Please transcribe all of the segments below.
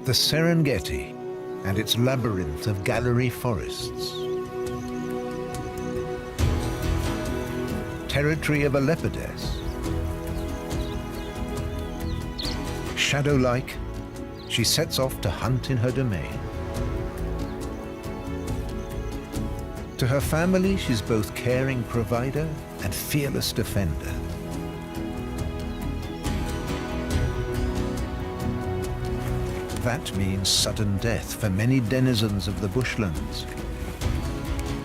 The Serengeti and its labyrinth of gallery forests. Territory of a leopardess. Shadow-like, she sets off to hunt in her domain. To her family, she's both caring provider and fearless defender. That means sudden death for many denizens of the bushlands,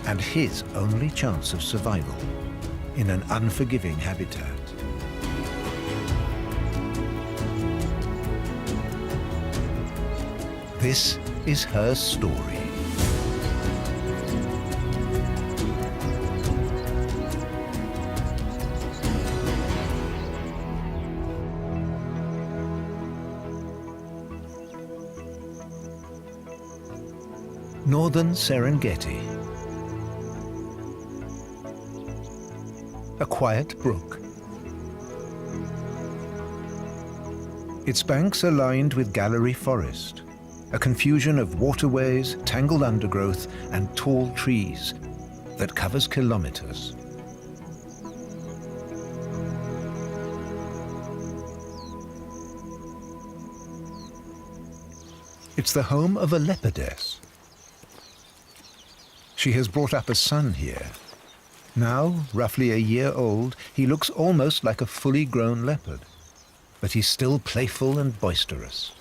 and his only chance of survival in an unforgiving habitat. This is her story. Northern Serengeti. A quiet brook. Its banks are lined with gallery forest, a confusion of waterways, tangled undergrowth, and tall trees that covers kilometers. It's the home of a leopardess. She has brought up a son here. Now, roughly a year old, he looks almost like a fully grown leopard, but he's still playful and boisterous.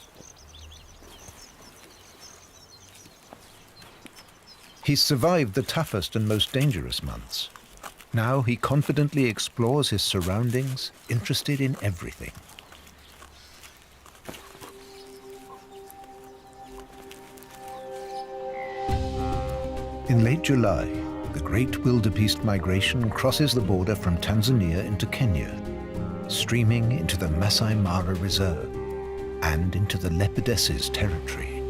He's survived the toughest and most dangerous months. Now he confidently explores his surroundings, interested in everything. In late July, the great wildebeest migration crosses the border from Tanzania into Kenya, streaming into the Masai Mara Reserve and into the leopardess's territory.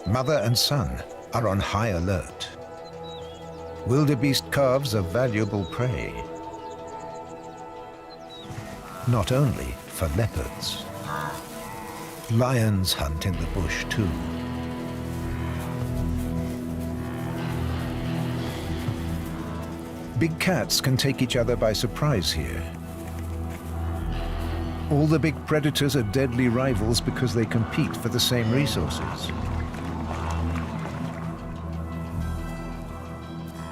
Mother and son are on high alert. Wildebeest calves are valuable prey, not only for leopards. Lions hunt in the bush too. Big cats can take each other by surprise here. All the big predators are deadly rivals because they compete for the same resources.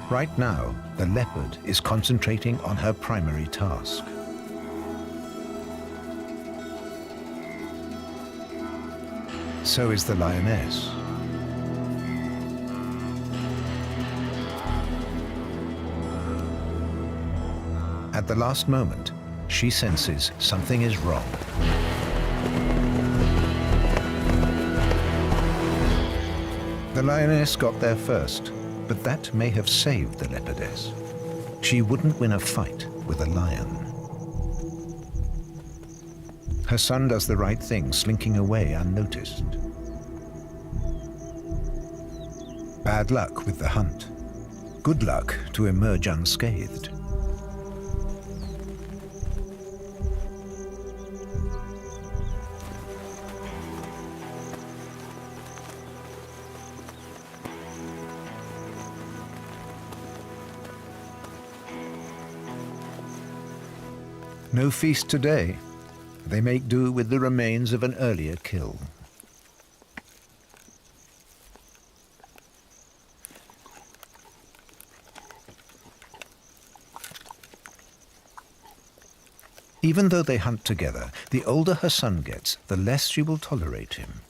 Right now, the leopard is concentrating on her primary task. So is the lioness. At the last moment, she senses something is wrong. The lioness got there first, but that may have saved the leopardess. She wouldn't win a fight with a lion. Her son does the right thing, slinking away unnoticed. Bad luck with the hunt. Good luck to emerge unscathed. No feast today. They make do with the remains of an earlier kill. Even though they hunt together, the older her son gets, the less she will tolerate him.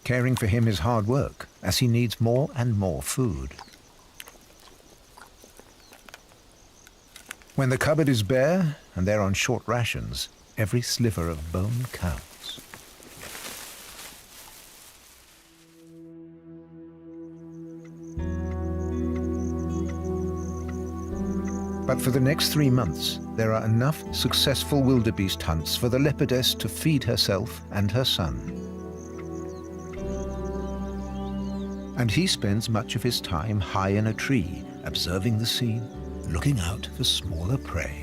Caring for him is hard work, as he needs more and more food. When the cupboard is bare and they're on short rations, every sliver of bone counts. But for the next 3 months, there are enough successful wildebeest hunts for the leopardess to feed herself and her son. And he spends much of his time high in a tree, observing the scene, looking out for smaller prey.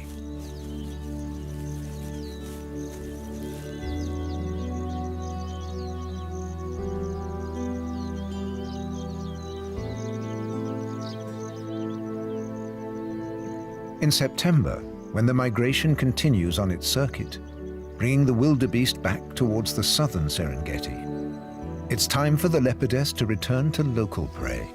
In September, when the migration continues on its circuit, bringing the wildebeest back towards the southern Serengeti, it's time for the leopardess to return to local prey.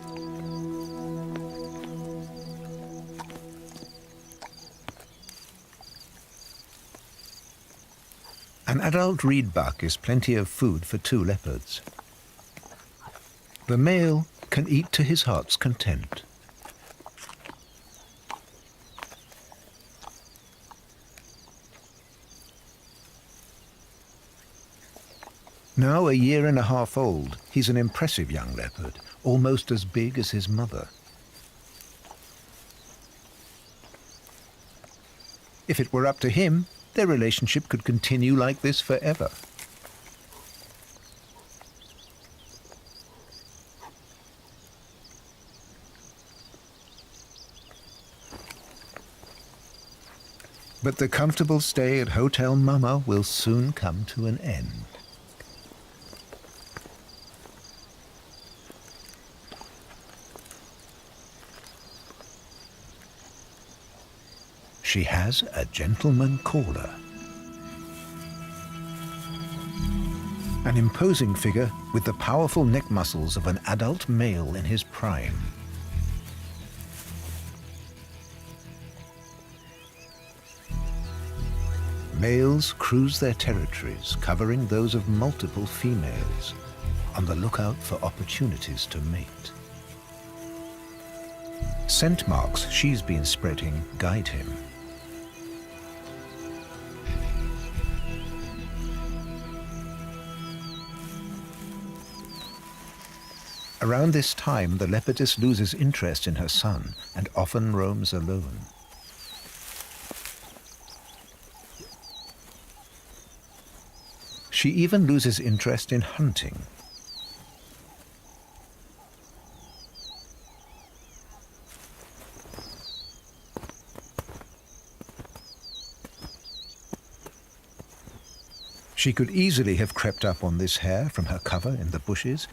An adult reed buck is plenty of food for 2 leopards. The male can eat to his heart's content. Now 1.5 years old, he's an impressive young leopard, almost as big as his mother. If it were up to him, their relationship could continue like this forever. But the comfortable stay at Hotel Mama will soon come to an end. She has a gentleman caller. An imposing figure with the powerful neck muscles of an adult male in his prime. Males cruise their territories, covering those of multiple females, on the lookout for opportunities to mate. Scent marks she's been spreading guide him. Around this time, the leopardess loses interest in her son and often roams alone. She even loses interest in hunting. She could easily have crept up on this hare from her cover in the bushes,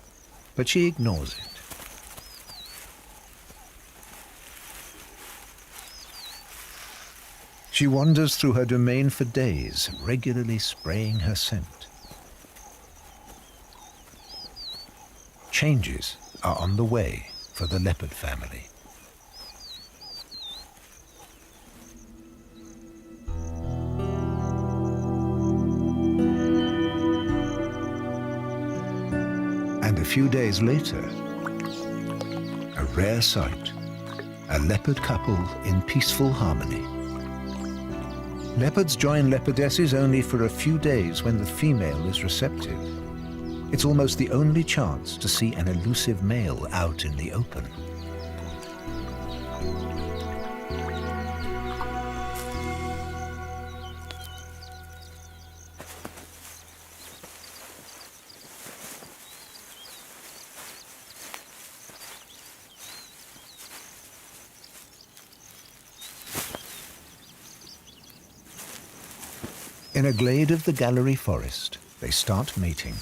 but she ignores it. She wanders through her domain for days, regularly spraying her scent. Changes are on the way for the leopard family. And a few days later, a rare sight, a leopard couple in peaceful harmony. Leopards join leopardesses only for a few days when the female is receptive. It's almost the only chance to see an elusive male out in the open. In a glade of the gallery forest, they start mating.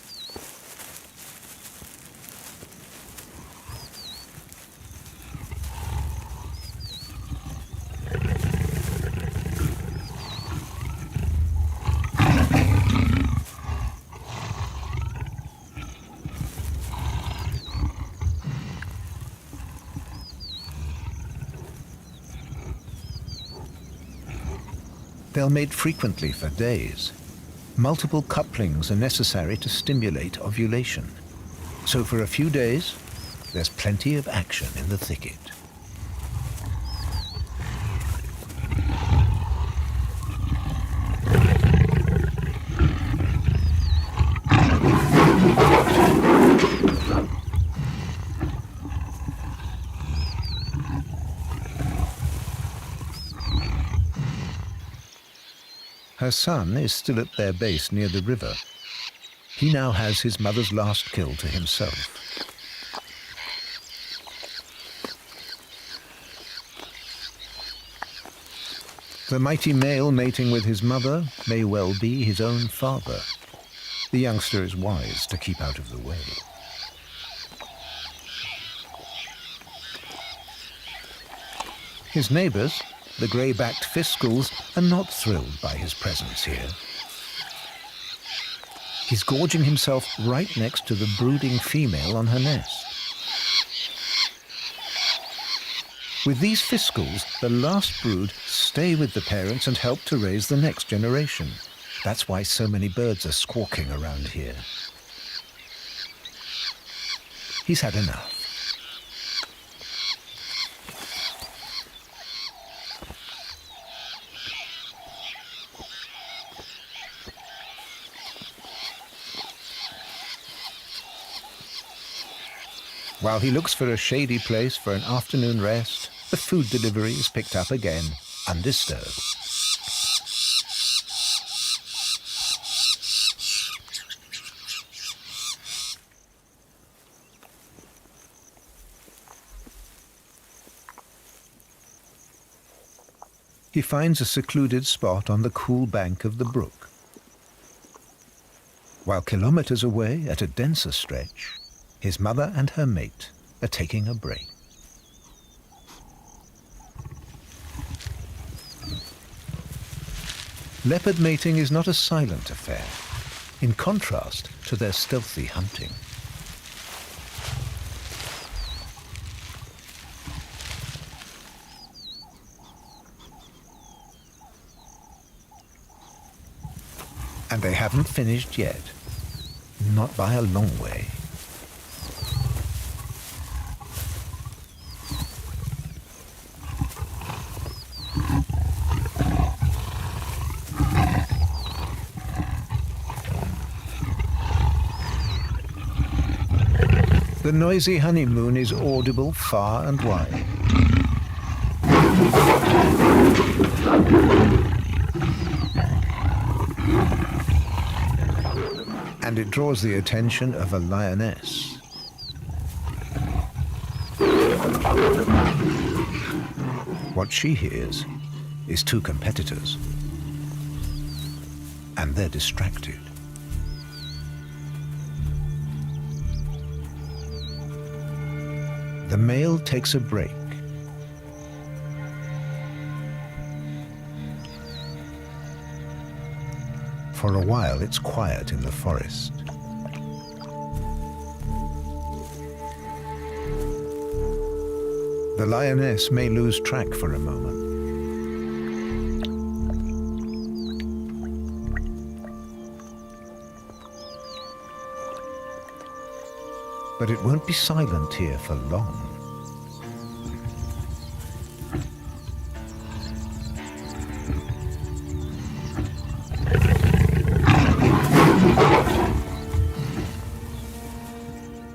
They'll mate frequently for days. Multiple couplings are necessary to stimulate ovulation. So for a few days, there's plenty of action in the thicket. Her son is still at their base near the river. He now has his mother's last kill to himself. The mighty male mating with his mother may well be his own father. The youngster is wise to keep out of the way. His neighbors, the grey-backed fiscals, are not thrilled by his presence here. He's gorging himself right next to the brooding female on her nest. With these fiscals, the last brood stay with the parents and help to raise the next generation. That's why so many birds are squawking around here. He's had enough. While he looks for a shady place for an afternoon rest, the food delivery is picked up again, undisturbed. He finds a secluded spot on the cool bank of the brook. While kilometers away at a denser stretch, his mother and her mate are taking a break. Leopard mating is not a silent affair, in contrast to their stealthy hunting. And they haven't finished yet, not by a long way. The noisy honeymoon is audible far and wide. And it draws the attention of a lioness. What she hears is two competitors, and they're distracted. The male takes a break. For a while, it's quiet in the forest. The lioness may lose track for a moment. But it won't be silent here for long.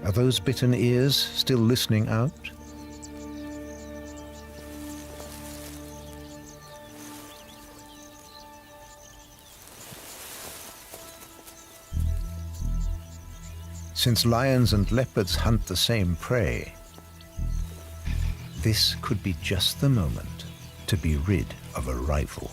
Are those bitten ears still listening out? Since lions and leopards hunt the same prey, this could be just the moment to be rid of a rival.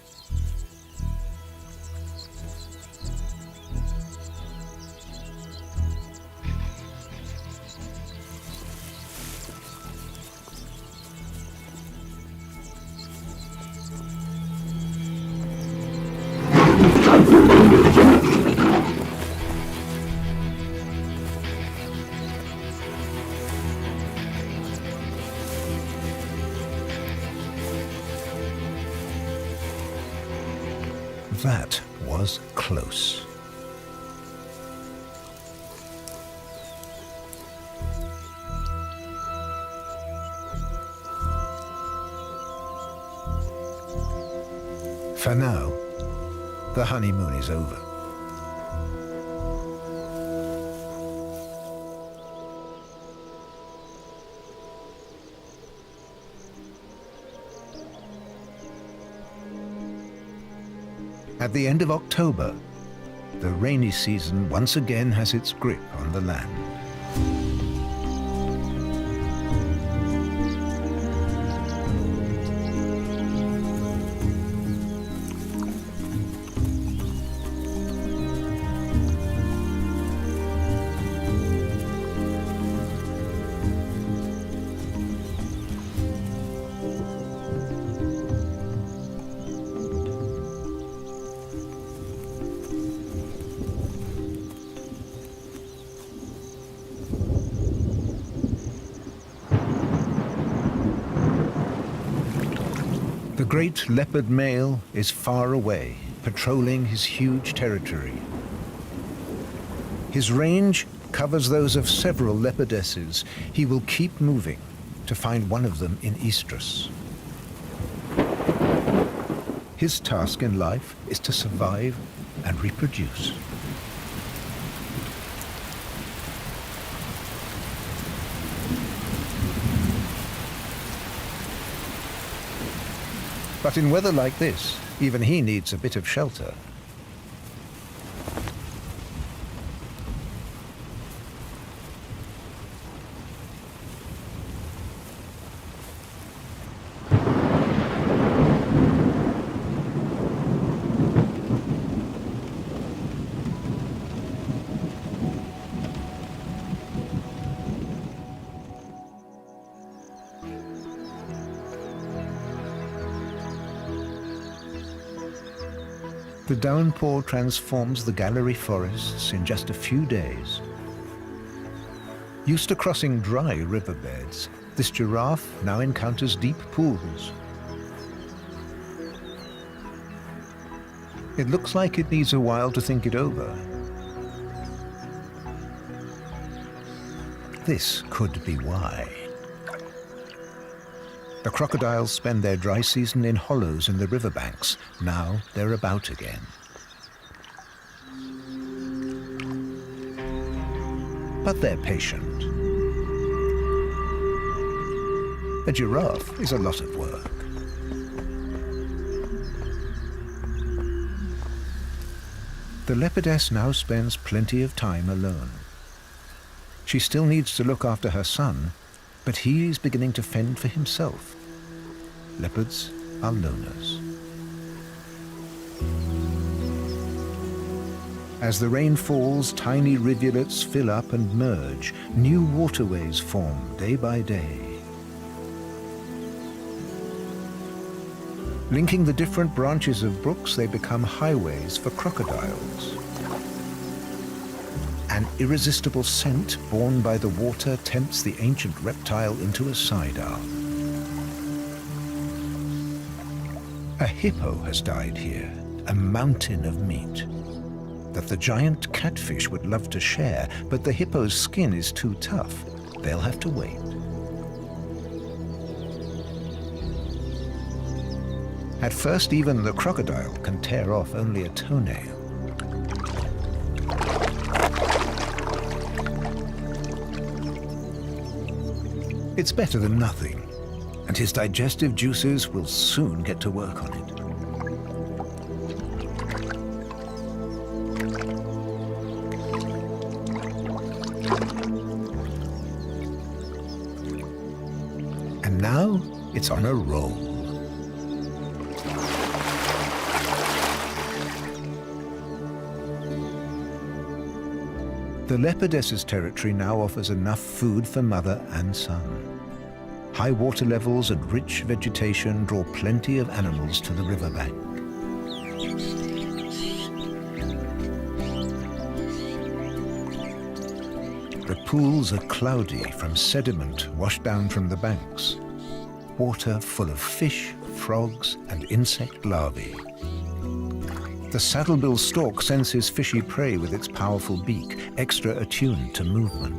That was close. For now, the honeymoon is over. At the end of October, the rainy season once again has its grip on the land. The great leopard male is far away, patrolling his huge territory. His range covers those of several leopardesses. He will keep moving to find one of them in estrus. His task in life is to survive and reproduce. But in weather like this, even he needs a bit of shelter. The downpour transforms the gallery forests in just a few days. Used to crossing dry riverbeds, this giraffe now encounters deep pools. It looks like it needs a while to think it over. This could be why. The crocodiles spend their dry season in hollows in the riverbanks. Now they're about again. But they're patient. A giraffe is a lot of work. The leopardess now spends plenty of time alone. She still needs to look after her son, but he is beginning to fend for himself. Leopards are loners. As the rain falls, tiny rivulets fill up and merge. New waterways form day by day. Linking the different branches of brooks, they become highways for crocodiles. An irresistible scent borne by the water tempts the ancient reptile into a side arm. A hippo has died here, a mountain of meat that the giant catfish would love to share, but the hippo's skin is too tough. They'll have to wait. At first, even the crocodile can tear off only a toenail. It's better than nothing, and his digestive juices will soon get to work on it. And now it's on a roll. The leopardess's territory now offers enough food for mother and son. High water levels and rich vegetation draw plenty of animals to the riverbank. The pools are cloudy from sediment washed down from the banks. Water full of fish, frogs, and insect larvae. The saddlebill stork senses fishy prey with its powerful beak, extra attuned to movement.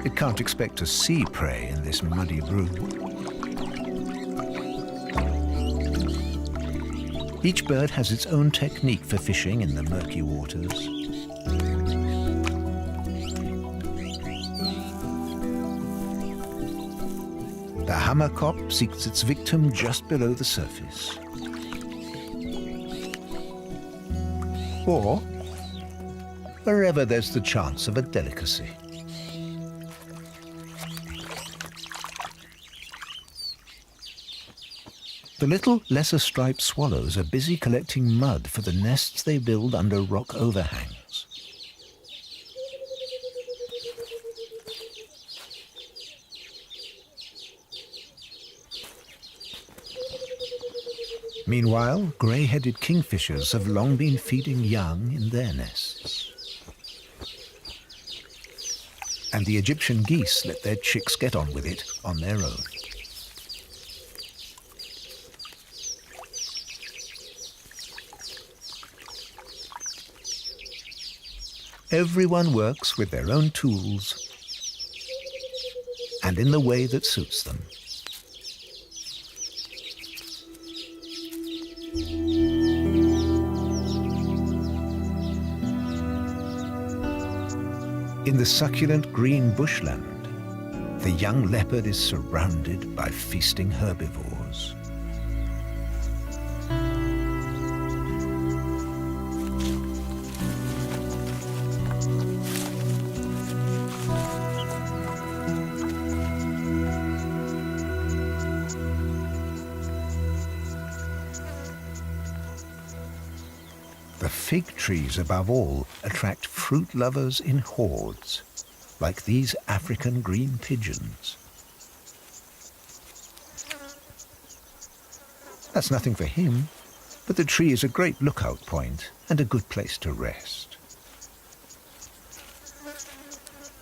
It can't expect to see prey in this muddy brew. Each bird has its own technique for fishing in the murky waters. The hammerkop seeks its victim just below the surface. Or wherever there's the chance of a delicacy. The little lesser-striped swallows are busy collecting mud for the nests they build under rock overhangs. Meanwhile, grey-headed kingfishers have long been feeding young in their nests. and the Egyptian geese let their chicks get on with it on their own. Everyone works with their own tools and in the way that suits them. In the succulent green bushland, the young leopard is surrounded by feasting herbivores. The fig trees, above all, attract fruit lovers in hordes, like these African green pigeons. That's nothing for him, but the tree is a great lookout point and a good place to rest.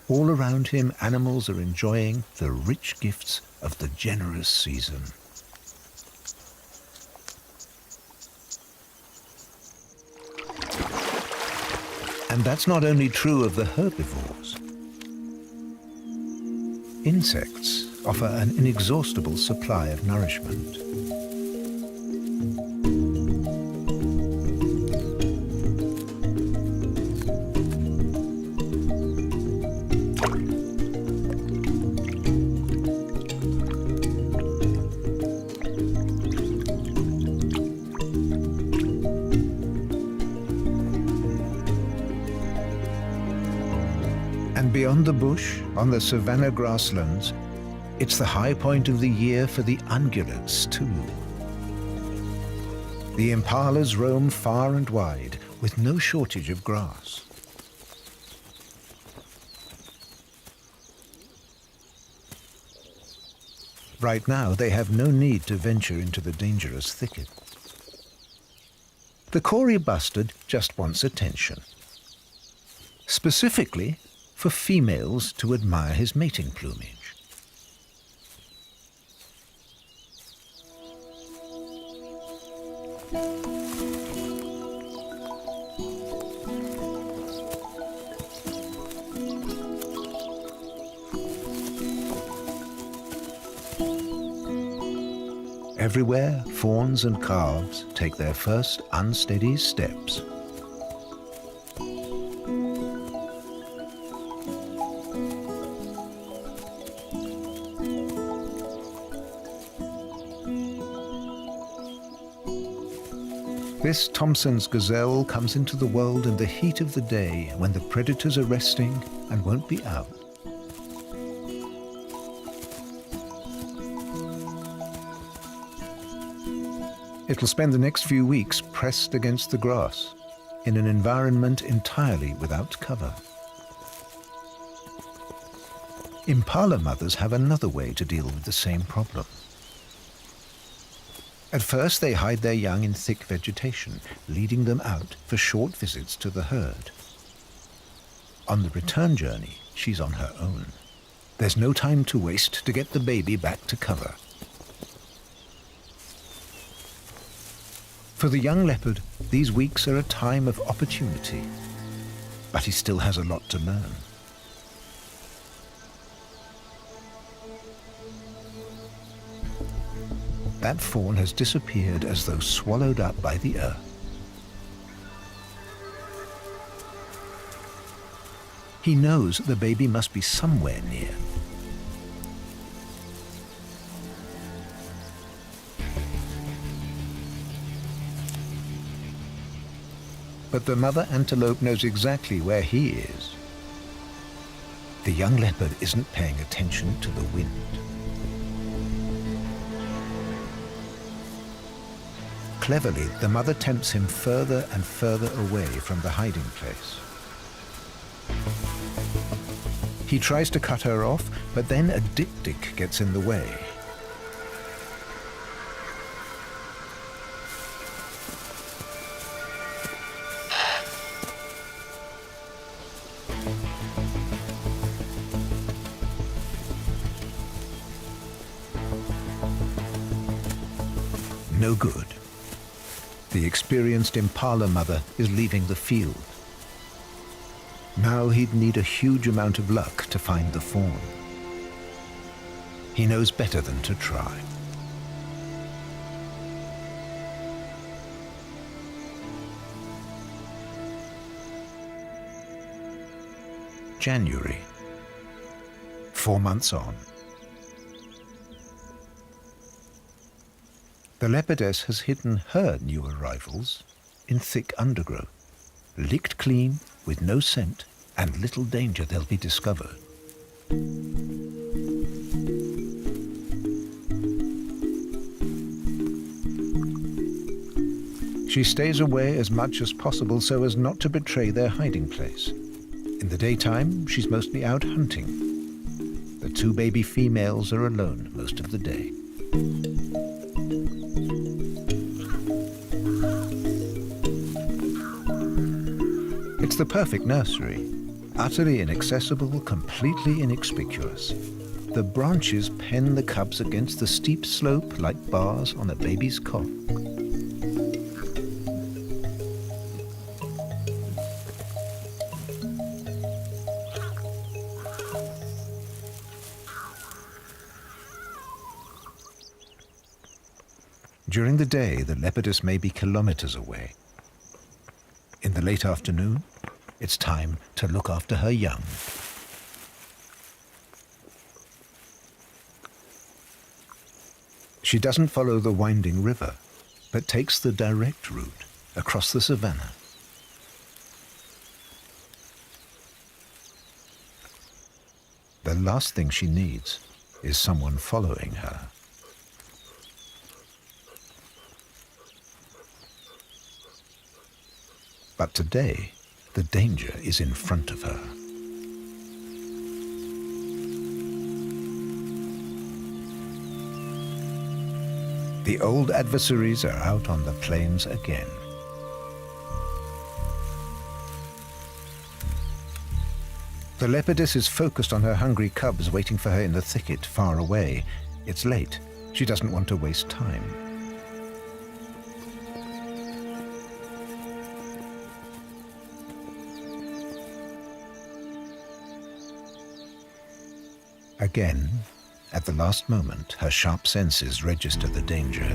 All around him, animals are enjoying the rich gifts of the generous season. And that's not only true of the herbivores. Insects offer an inexhaustible supply of nourishment. And beyond the bush, on the savanna grasslands, it's the high point of the year for the ungulates too. The impalas roam far and wide, with no shortage of grass. Right now, they have no need to venture into the dangerous thicket. The Kori bustard just wants attention. Specifically, for females to admire his mating plumage. Everywhere, fawns and calves take their first unsteady steps. This Thompson's gazelle comes into the world in the heat of the day when the predators are resting and won't be out. It'll spend the next few weeks pressed against the grass in an environment entirely without cover. Impala mothers have another way to deal with the same problem. At first, they hide their young in thick vegetation, leading them out for short visits to the herd. On the return journey, she's on her own. There's no time to waste to get the baby back to cover. For the young leopard, these weeks are a time of opportunity, but he still has a lot to learn. That fawn has disappeared as though swallowed up by the earth. He knows the baby must be somewhere near. But the mother antelope knows exactly where he is. The young leopard isn't paying attention to the wind. Cleverly, the mother tempts him further and further away from the hiding place. He tries to cut her off, but then a diptych gets in the way. No good. The experienced impala mother is leaving the field. Now he'd need a huge amount of luck to find the fawn. He knows better than to try. January. 4 months on. The leopardess has hidden her new arrivals in thick undergrowth, licked clean, with no scent, and little danger they'll be discovered. She stays away as much as possible so as not to betray their hiding place. In the daytime, she's mostly out hunting. The 2 baby females are alone most of the day. It's the perfect nursery, utterly inaccessible, completely inconspicuous. The branches pen the cubs against the steep slope like bars on a baby's cot. During the day, the leopardess may be kilometers away. In the late afternoon, it's time to look after her young. She doesn't follow the winding river, but takes the direct route across the savannah. The last thing she needs is someone following her. But today, the danger is in front of her. The old adversaries are out on the plains again. The leopardess is focused on her hungry cubs waiting for her in the thicket far away. It's late. She doesn't want to waste time. Again, at the last moment, her sharp senses register the danger.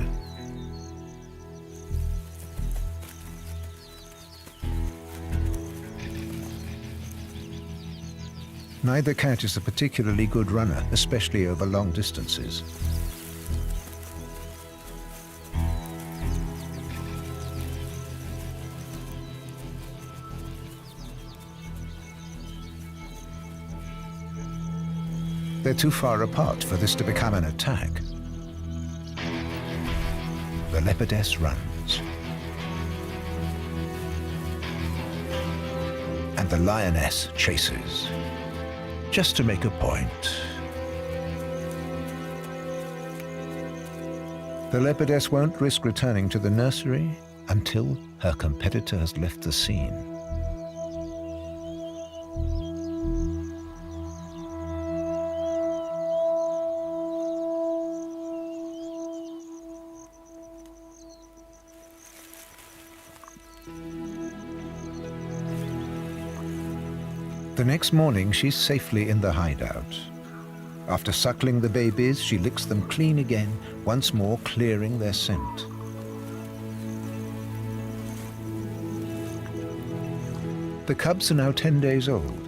Neither cat is a particularly good runner, especially over long distances. They're too far apart for this to become an attack. The leopardess runs. And the lioness chases, just to make a point. The leopardess won't risk returning to the nursery until her competitor has left the scene. The next morning, she's safely in the hideout. After suckling the babies, she licks them clean again, once more clearing their scent. The cubs are now 10 days old.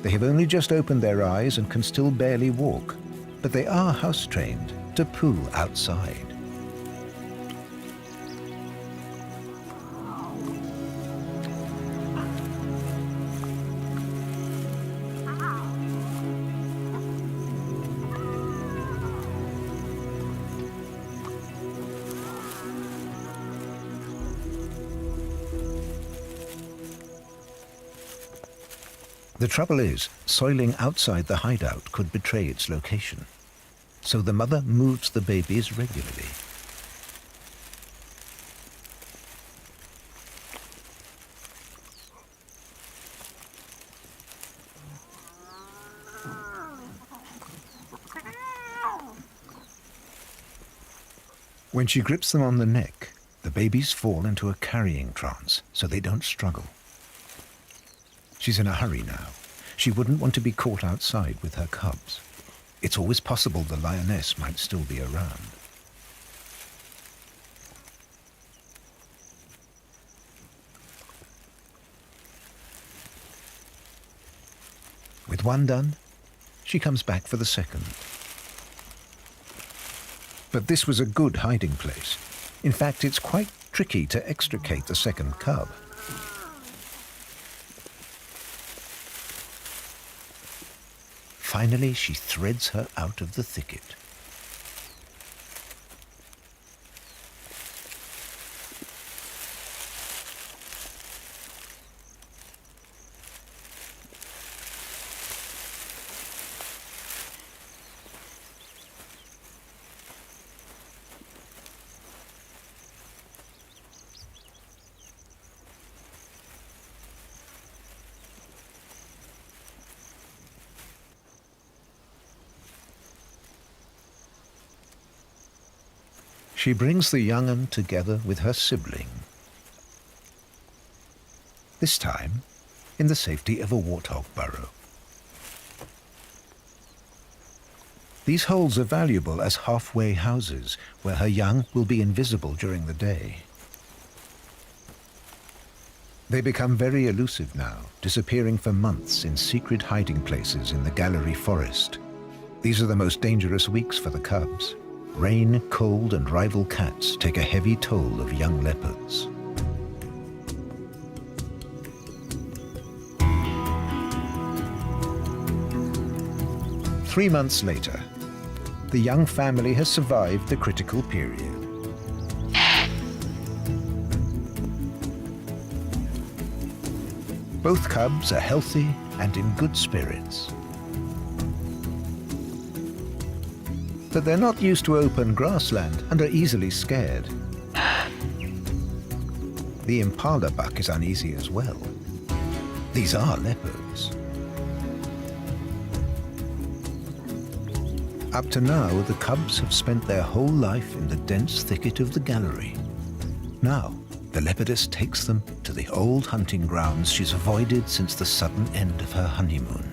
They have only just opened their eyes and can still barely walk, but they are house-trained to poo outside. The trouble is, soiling outside the hideout could betray its location, so the mother moves the babies regularly. When she grips them on the neck, the babies fall into a carrying trance so they don't struggle. She's in a hurry now. She wouldn't want to be caught outside with her cubs. It's always possible the lioness might still be around. With one done, she comes back for the second. But this was a good hiding place. In fact, it's quite tricky to extricate the second cub. Finally, she threads her out of the thicket. She brings the young 'un together with her sibling. This time, in the safety of a warthog burrow. These holes are valuable as halfway houses, where her young will be invisible during the day. They become very elusive now, disappearing for months in secret hiding places in the Gallery forest. These are the most dangerous weeks for the cubs. Rain, cold, and rival cats take a heavy toll of young leopards. Three months later, the young family has survived the critical period. Both cubs are healthy and in good spirits. But they're not used to open grassland and are easily scared. The impala buck is uneasy as well. These are leopards. Up to now, the cubs have spent their whole life in the dense thicket of the Gallery. Now, the Leopardess takes them to the old hunting grounds she's avoided since the sudden end of her honeymoon.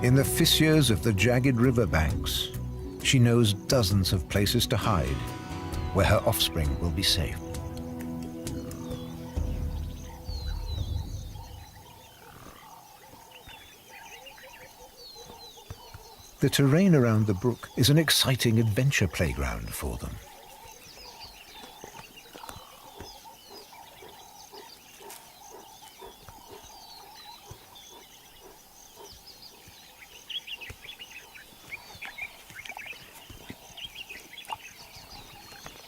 In the fissures of the jagged riverbanks, she knows dozens of places to hide where her offspring will be safe. The terrain around the brook is an exciting adventure playground for them.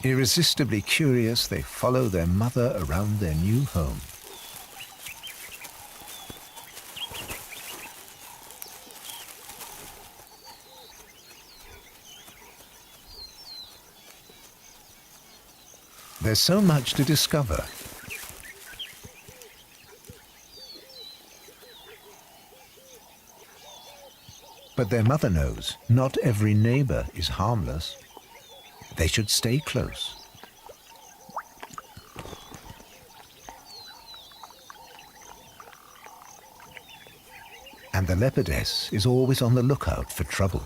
Irresistibly curious, they follow their mother around their new home. There's so much to discover. But their mother knows not every neighbor is harmless. They should stay close. And the Leopardess is always on the lookout for trouble.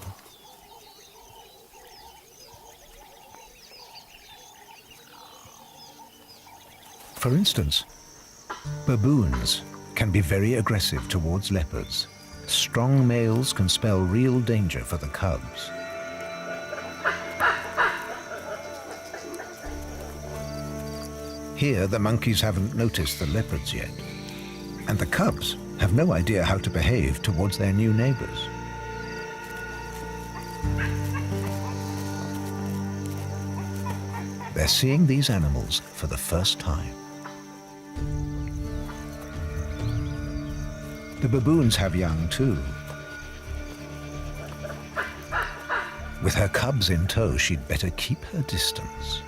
For instance, baboons can be very aggressive towards leopards. Strong males can spell real danger for the cubs. Here, the monkeys haven't noticed the leopards yet, and the cubs have no idea how to behave towards their new neighbors. They're seeing these animals for the first time. The baboons have young too. With her cubs in tow, she'd better keep her distance.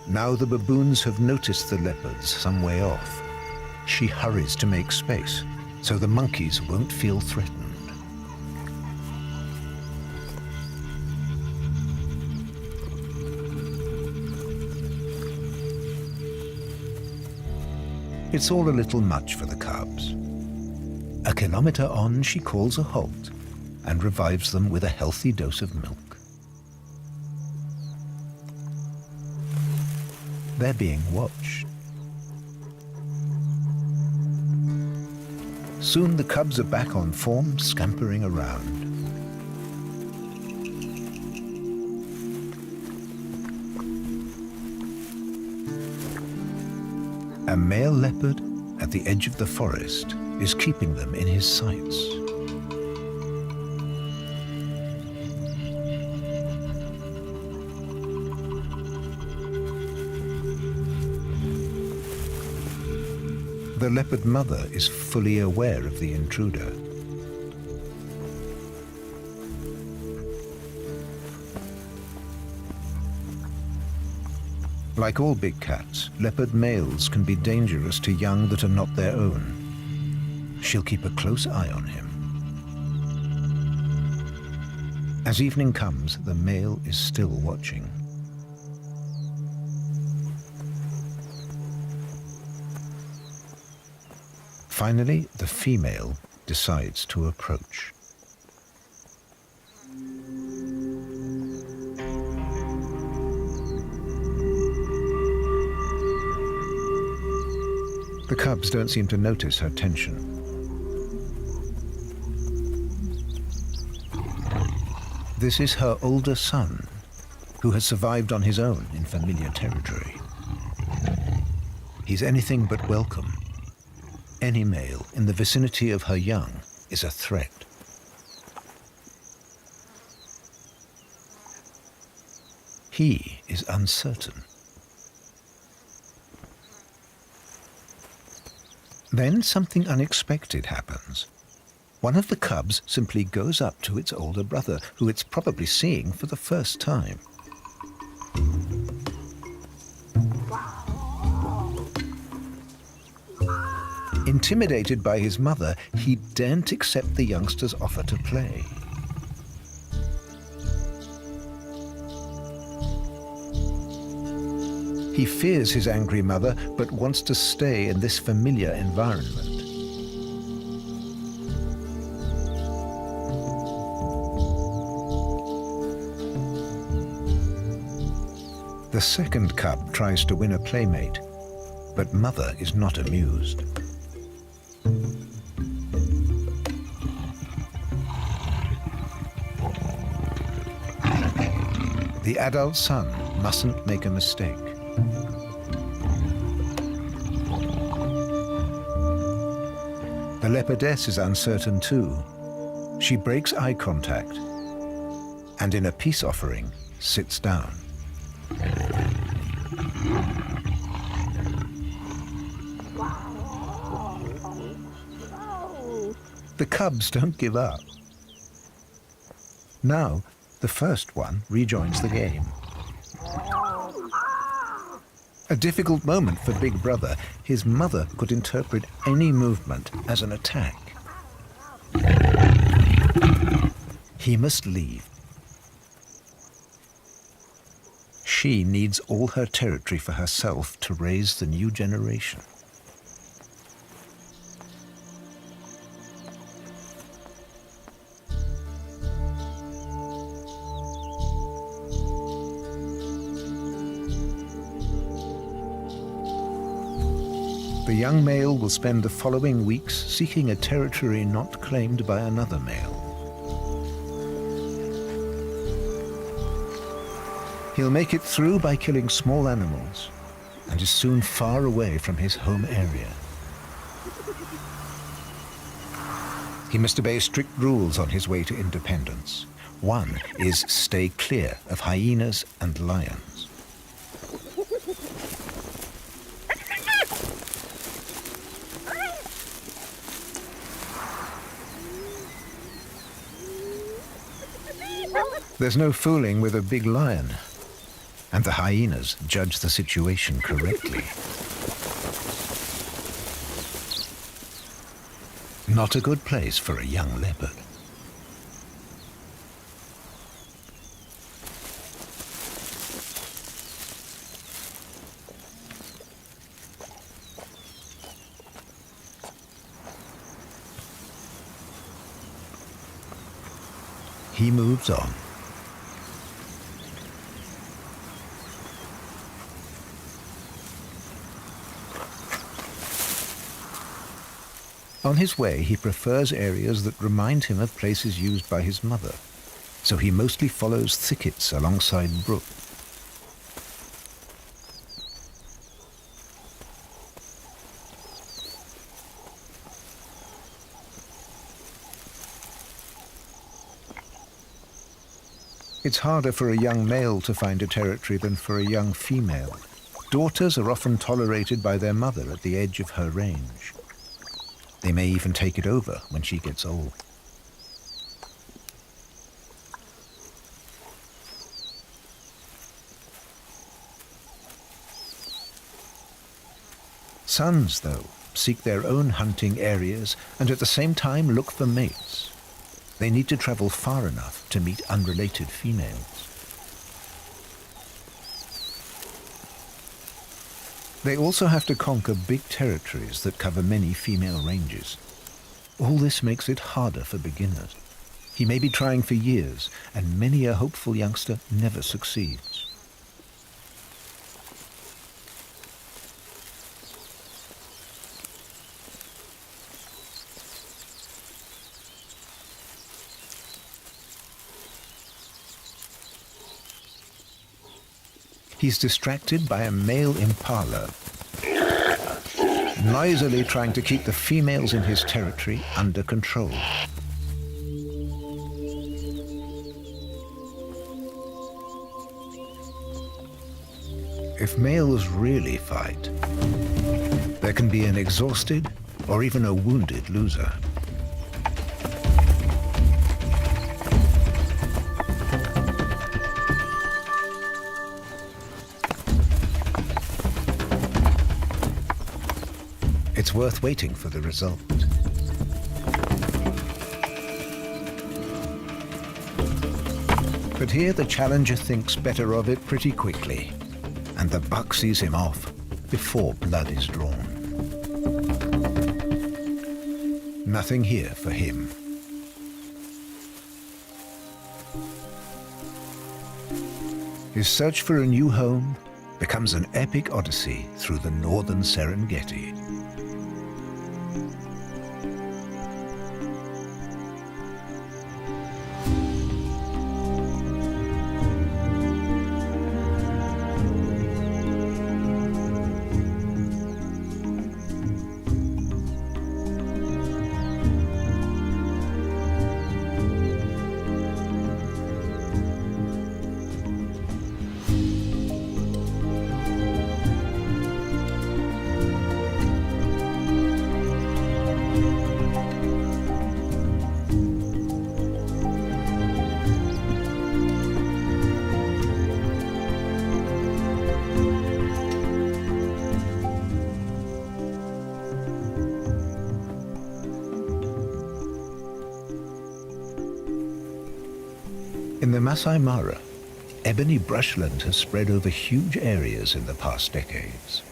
Now the baboons have noticed the leopards some way off. She hurries to make space so the monkeys won't feel threatened. It's all a little much for the cubs. A kilometer on, she calls a halt and revives them with a healthy dose of milk. They're being watched. Soon the cubs are back on form, scampering around. A male leopard at the edge of the forest is keeping them in his sights. The leopard mother is fully aware of the intruder. Like all big cats, leopard males can be dangerous to young that are not their own. She'll keep a close eye on him. As evening comes, the male is still watching. Finally, the female decides to approach. The cubs don't seem to notice her tension. This is her older son, who has survived on his own in familiar territory. He's anything but welcome. Any male in the vicinity of her young is a threat. He is uncertain. Then something unexpected happens. One of the cubs simply goes up to its older brother, who it's probably seeing for the first time. Intimidated by his mother, he daren't accept the youngster's offer to play. He fears his angry mother, but wants to stay in this familiar environment. The second cub tries to win a playmate, but mother is not amused. The adult son mustn't make a mistake. The leopardess is uncertain too. She breaks eye contact and in a peace offering sits down. The cubs don't give up. Now, the first one rejoins the game. A difficult moment for Big Brother. His mother could interpret any movement as an attack. He must leave. She needs all her territory for herself to raise the new generation. The young male will spend the following weeks seeking a territory not claimed by another male. He'll make it through by killing small animals and is soon far away from his home area. He must obey strict rules on his way to independence. One is stay clear of hyenas and lions. There's no fooling with a big lion, and the hyenas judge the situation correctly. Not a good place for a young leopard. He moves on. On his way, he prefers areas that remind him of places used by his mother, so he mostly follows thickets alongside brook. It's harder for a young male to find a territory than for a young female. Daughters are often tolerated by their mother at the edge of her range. They may even take it over when she gets old. Sons, though, seek their own hunting areas and at the same time look for mates. They need to travel far enough to meet unrelated females. They also have to conquer big territories that cover many female ranges. All this makes it harder for beginners. He may be trying for years, and many a hopeful youngster never succeeds. He's distracted by a male impala, noisily trying to keep the females in his territory under control. If males really fight, there can be an exhausted or even a wounded loser. It's worth waiting for the result. But here the challenger thinks better of it pretty quickly, and the buck sees him off before blood is drawn. Nothing here for him. His search for a new home becomes an epic odyssey through the northern Serengeti. In the Masai Mara, ebony brushland has spread over huge areas in the past decades.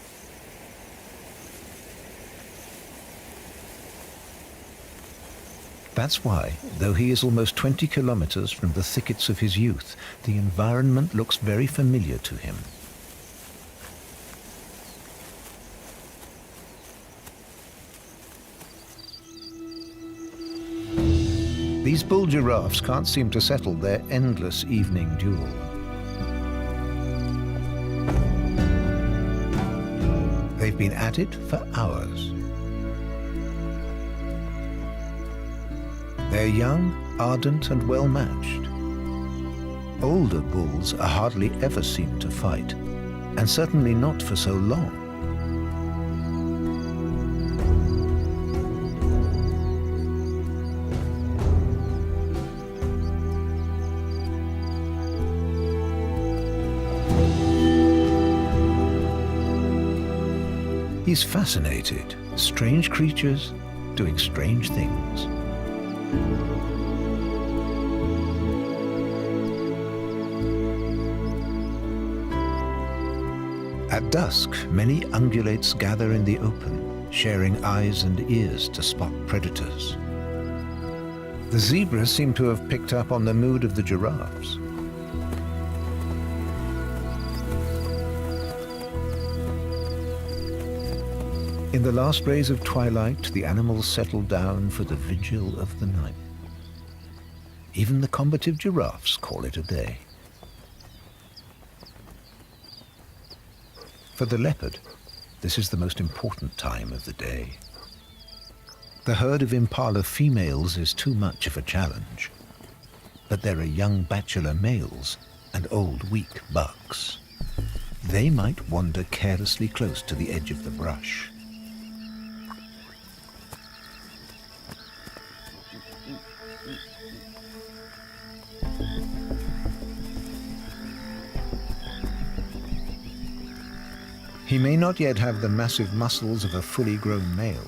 That's why, though he is almost 20 kilometers from the thickets of his youth, the environment looks very familiar to him. These bull giraffes can't seem to settle their endless evening duel. They've been at it for hours. They're young, ardent, and well-matched. Older bulls are hardly ever seen to fight, and certainly not for so long. He's fascinated. Strange creatures, doing strange things. At dusk, many ungulates gather in the open, sharing eyes and ears to spot predators. The zebras seem to have picked up on the mood of the giraffes. In the last rays of twilight, the animals settle down for the vigil of the night. Even the combative giraffes call it a day. For the leopard, this is the most important time of the day. The herd of impala females is too much of a challenge, but there are young bachelor males and old weak bucks. They might wander carelessly close to the edge of the brush. He may not yet have the massive muscles of a fully grown male,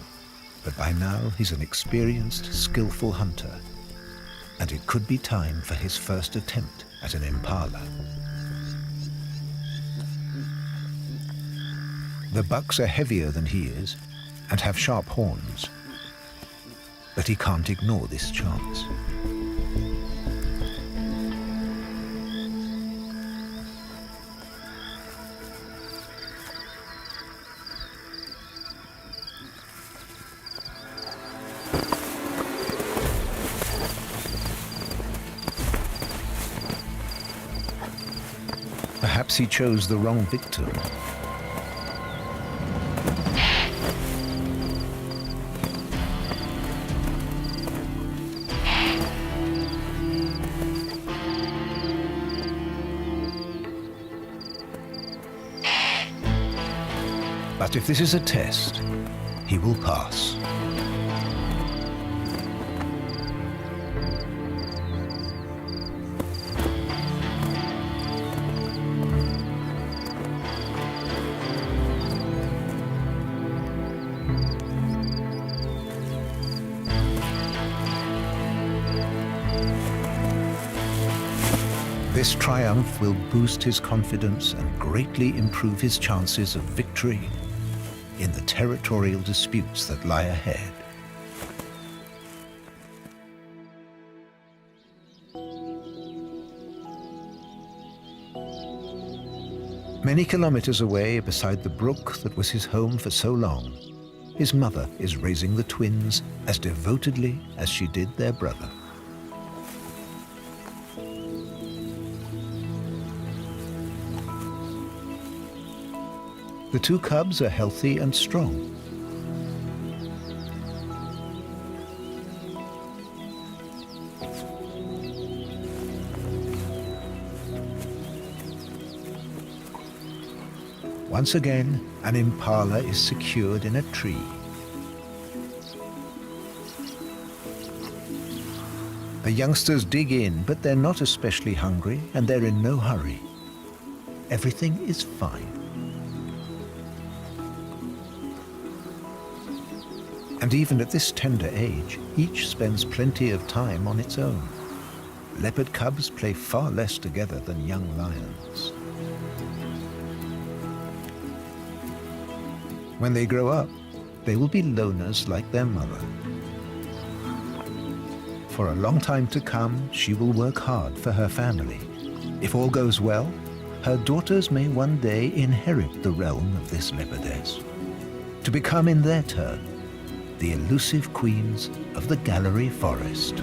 but by now he's an experienced, skillful hunter, and it could be time for his first attempt at an impala. The bucks are heavier than he is and have sharp horns, but he can't ignore this chance. Perhaps he chose the wrong victim. But if this is a test, he will pass. This triumph will boost his confidence and greatly improve his chances of victory in the territorial disputes that lie ahead. Many kilometers away, beside the brook that was his home for so long, his mother is raising the twins as devotedly as she did their brother. The two cubs are healthy and strong. Once again, an impala is secured in a tree. The youngsters dig in, but they're not especially hungry and they're in no hurry. Everything is fine. And even at this tender age, each spends plenty of time on its own. Leopard cubs play far less together than young lions. When they grow up, they will be loners like their mother. For a long time to come, she will work hard for her family. If all goes well, her daughters may one day inherit the realm of this leopardess, to become in their turn the elusive queens of the gallery forest.